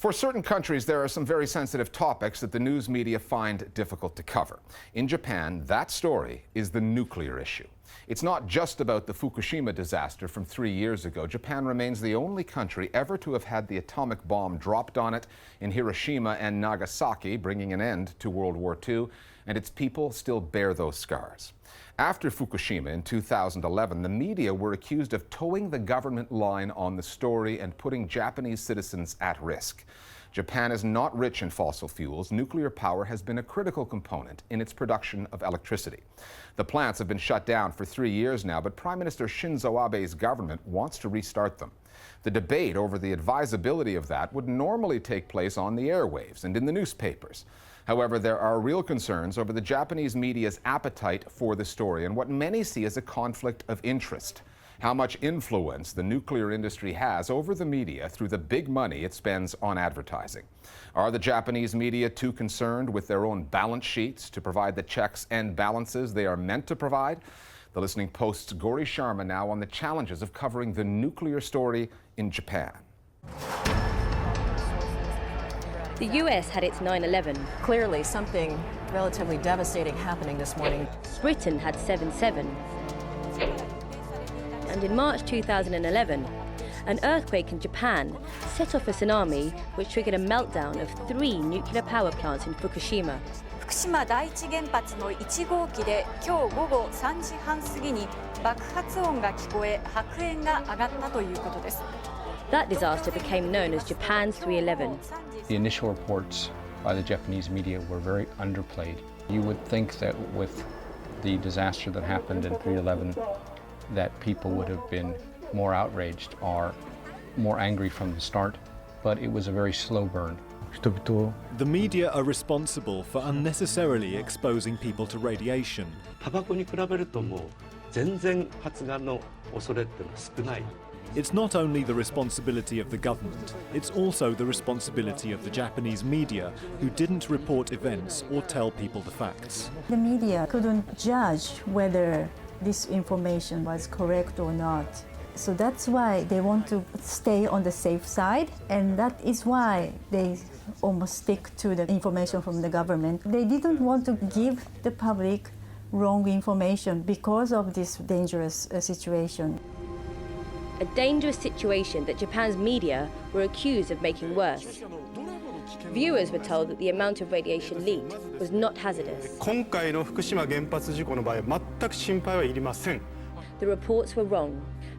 For certain countries, there are some very sensitive topics that the news media find difficult to cover. In Japan, that story is the nuclear issue. It's not just about the Fukushima disaster from 3 years ago. Japan remains the only country ever to have had the atomic bomb dropped on it in Hiroshima and Nagasaki, bringing an end to World War II, and its people still bear those scars. After Fukushima in 2011, the media were accused of towing the government line on the story and putting Japanese citizens at risk. Japan is not rich in fossil fuels. Nuclear power has been a critical component in its production of electricity. The plants have been shut down for 3 years now, but Prime Minister Shinzo Abe's government wants to restart them. The debate over the advisability of that would normally take place on the airwaves and in the newspapers. However, there are real concerns over the Japanese media's appetite for the story and what many see as a conflict of interest. How much influence the nuclear industry has over the media through the big money it spends on advertising. Are the Japanese media too concerned with their own balance sheets to provide the checks and balances they are meant to provide? The Listening Post's Gouri Sharma now on the challenges of covering the nuclear story in Japan. The US had its 9/11. Clearly something relatively devastating happening this morning. Britain had 7/7. And in March 2011, an earthquake in Japan set off a tsunami which triggered a meltdown of 3 nuclear power plants in Fukushima. 福島第一原発の1号機で今日午後3時半過ぎに爆発音が聞こえ、白煙が上がったということです。That disaster became known as Japan's 3/11. The initial reports by the Japanese media were very underplayed. You would think that with the disaster that happened in 3/11, that people would have been more outraged or more angry from the start, but it was a very slow burn. The media are responsible for unnecessarily exposing people to radiation. タバコに比べるともう全然発芽の恐れっていうのは少ない。 It's not only the responsibility of the government, it's also the responsibility of the Japanese media, who didn't report events or tell people the facts. The media couldn't judge whether this information was correct or not. So that's why they want to stay on the safe side, and that is why they almost stick to the information from the government. They didn't want to give the public wrong information because of this dangerous situation. A dangerous situation that Japan's media were accused of making worse. Viewers were told that the amount of radiation leaked was not hazardous. 今回の福島原発事故の場合は全く心配はいりません。 The reports were wrong.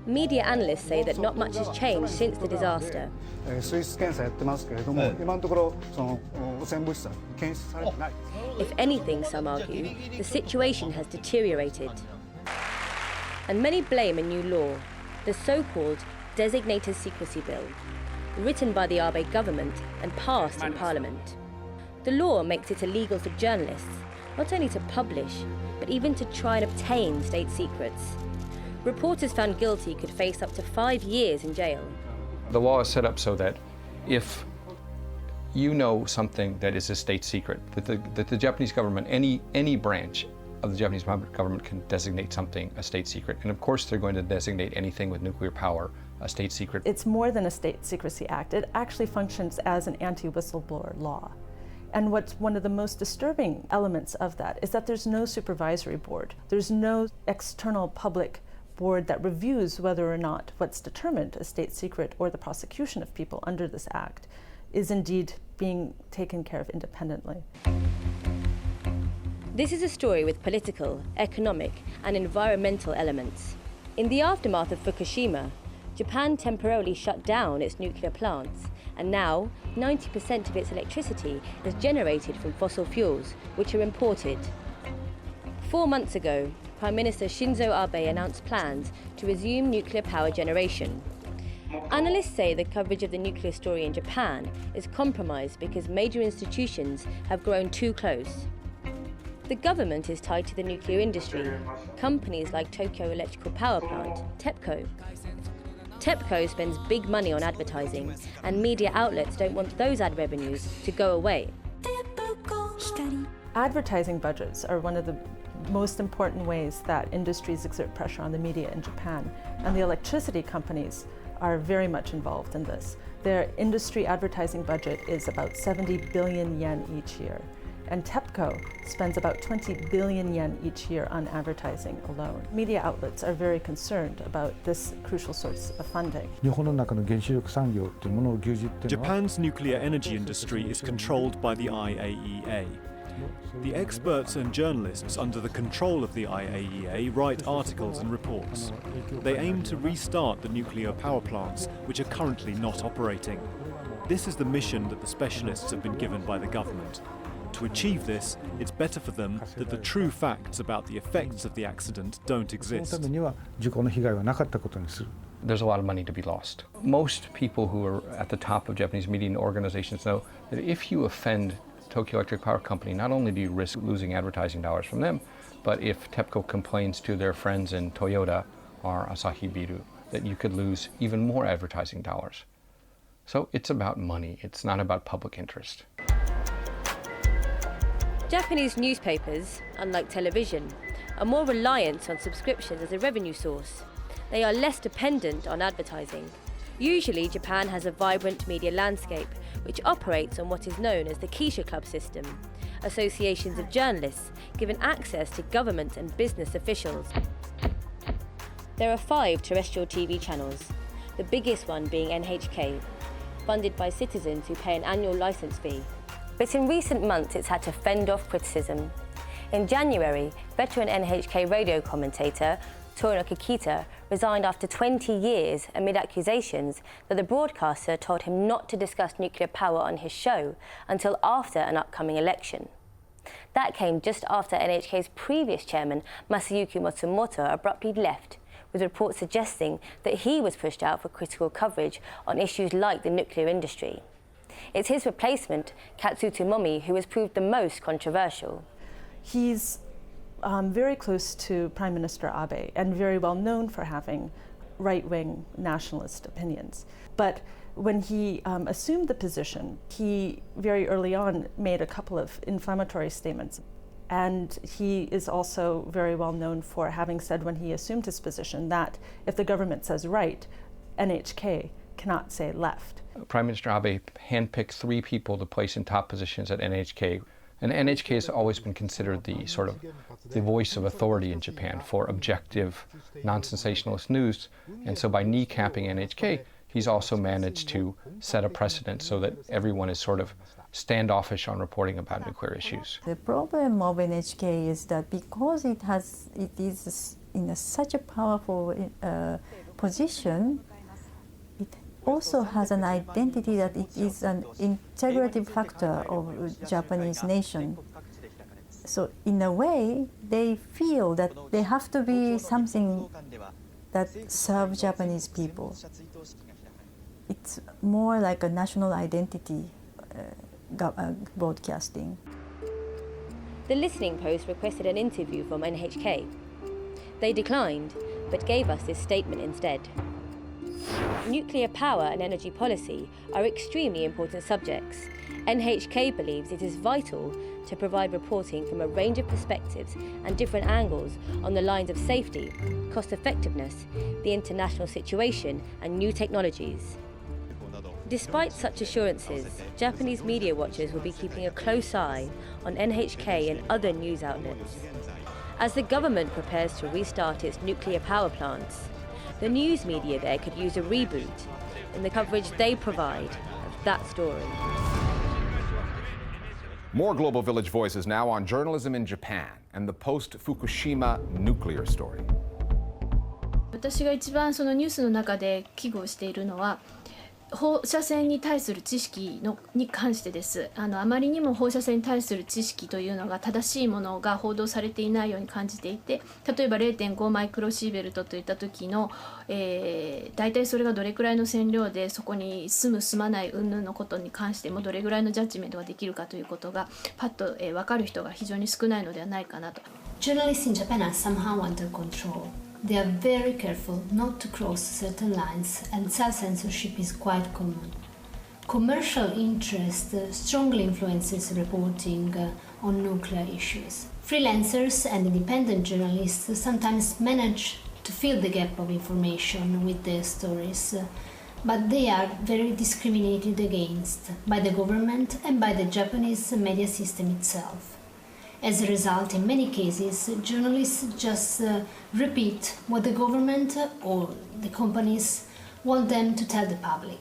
Media analysts say that not much has changed since the disaster. 水質検査やってますけれども、今のところその汚染物質は検出されてない。 If anything, some argue, the situation has deteriorated. And many blame a new law, the so-called Designated Secrecy Bill, written by the Abe government and passed in Parliament. The law makes it illegal for journalists not only to publish, but even to try and obtain state secrets. Reporters found guilty could face up to 5 years in jail. The law is set up so that if you know something that is a state secret, that the Japanese government, any branch of the Japanese government can designate something a state secret. And of course they're going to designate anything with nuclear power a state secret. It's more than a State Secrecy Act. It actually functions as an anti-whistleblower law. And what's one of the most disturbing elements of that is that there's no supervisory board. There's no external public board that reviews whether or not what's determined a state secret or the prosecution of people under this act is indeed being taken care of independently. This is a story with political, economic, and environmental elements. In the aftermath of Fukushima, Japan temporarily shut down its nuclear plants, and now 90% of its electricity is generated from fossil fuels, which are imported. 4 months ago, Prime Minister Shinzo Abe announced plans to resume nuclear power generation. Analysts say the coverage of the nuclear story in Japan is compromised because major institutions have grown too close. The government is tied to the nuclear industry, companies like Tokyo Electrical Power Plant, TEPCO. TEPCO spends big money on advertising, and media outlets don't want those ad revenues to go away. Advertising budgets are one of the most important ways that industries exert pressure on the media in Japan, and the electricity companies are very much involved in this. Their industry advertising budget is about 70 billion yen each year. And TEPCO spends about 20 billion yen each year on advertising alone. Media outlets are very concerned about this crucial source of funding. Japan's nuclear energy industry is controlled by the IAEA. The experts and journalists under the control of the IAEA write articles and reports. They aim to restart the nuclear power plants, which are currently not operating. This is the mission that the specialists have been given by the government. To achieve this, it's better for them that the true facts about the effects of the accident don't exist. There's a lot of money to be lost. Most people who are at the top of Japanese media and organizations know that if you offend Tokyo Electric Power Company, not only do you risk losing advertising dollars from them, but if TEPCO complains to their friends in Toyota or Asahi Biru, that you could lose even more advertising dollars. So it's about money, it's not about public interest. Japanese newspapers, unlike television, are more reliant on subscriptions as a revenue source. They are less dependent on advertising. Usually, Japan has a vibrant media landscape, which operates on what is known as the Keisha Club system, associations of journalists given access to government and business officials. There are 5 terrestrial TV channels, the biggest one being NHK, funded by citizens who pay an annual license fee. But in recent months, it's had to fend off criticism. In January, veteran NHK radio commentator Toru Kikita resigned after 20 years amid accusations that the broadcaster told him not to discuss nuclear power on his show until after an upcoming election. That came just after NHK's previous chairman, Masayuki Matsumoto, abruptly left, with reports suggesting that he was pushed out for critical coverage on issues like the nuclear industry. It's his replacement, Katsuto Momi, who has proved the most controversial. He's very close to Prime Minister Abe and very well known for having right-wing nationalist opinions. But when he assumed the position, he very early on made a couple of inflammatory statements. And he is also very well known for having said when he assumed his position that if the government says right, NHK cannot say left. Prime Minister Abe handpicked 3 people to place in top positions at NHK. And NHK has always been considered the sort of the voice of authority in Japan for objective, non-sensationalist news. And so by kneecapping NHK, he's also managed to set a precedent so that everyone is sort of standoffish on reporting about nuclear issues. The problem of NHK is that because it is in such a powerful position, it also has an identity that it is an integrative factor of Japanese nation. So in a way, they feel that they have to be something that serves Japanese people. It's more like a national identity broadcasting. The Listening Post requested an interview from NHK. They declined, but gave us this statement instead. Nuclear power and energy policy are extremely important subjects. NHK believes it is vital to provide reporting from a range of perspectives and different angles on the lines of safety, cost-effectiveness, the international situation, and new technologies. Despite such assurances, Japanese media watchers will be keeping a close eye on NHK and other news outlets. As the government prepares to restart its nuclear power plants, the news media there could use a reboot in the coverage they provide of that story. More Global Village Voices now on journalism in Japan and the post-Fukushima nuclear story. 私が一番そのニュースの中で危惧しているのは放射線に対する知識に関してです。あまりにも放射線に対する知識というのが正しいものが報道されていないように感じていて、例えば 0.5 マイクロシーベルトといった時の、大体それがどれくらいの線量でそこに住む住まない云々のことに関してもどれぐらいのジャッジメントができるかということがパッと、分かる人が非常に少ないのではないかなと。Journalists in Japan are somehow under control. They are very careful not to cross certain lines, and self-censorship is quite common. Commercial interest strongly influences reporting on nuclear issues. Freelancers and independent journalists sometimes manage to fill the gap of information with their stories, but they are very discriminated against by the government and by the Japanese media system itself. As a result, in many cases, journalists just repeat what the government or the companies want them to tell the public.